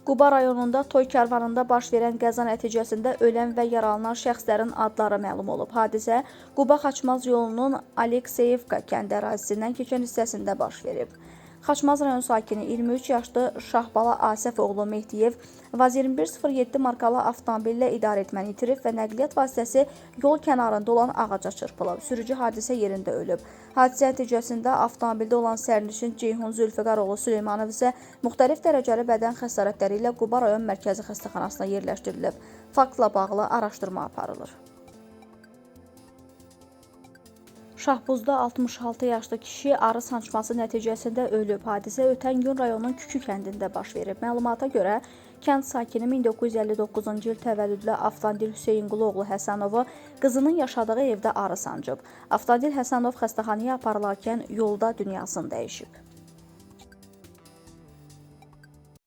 Quba rayonunda toy karvanında baş verən qəza nəticəsində ölən və yaralanan şəxslərin adları məlum olub. Hadisə Quba-Xaçmaz yolunun Alekseyevka kənd ərazisindən keçən hissəsində baş verib. Xaçmaz rayon sakini 23 yaşlı Şahbala Asəf oğlu Mehdiyev Vaz 2107 markalı avtomobillə idarəetməni itirib və nəqliyyat vasitəsi yol kənarında olan ağaca çırpılıb. Sürücü hadisə yerində ölüb. Hadisə nəticəsində avtomobildə olan sərnişin Ceyhun Zülfiqar oğlu Süleymanov isə müxtəlif dərəcəli bədən xəsarətləri ilə Quba rayon mərkəzi xəstəxanasına yerləşdirilib. Faktla bağlı araşdırma aparılır. Şahbuzda 66 yaşlı kişi arı sancması nəticəsində ölüb. Hadisə ötən gün rayonun Kükü kəndində baş verib. Məlumata görə, kənd sakini 1959-cu il təvəllüdlü Avtandil Hüseynqulu oğlu Həsənovu qızının yaşadığı evdə arı sancıb. Avtandil Həsənov xəstəxanaya aparılarkən yolda dünyasını dəyişib.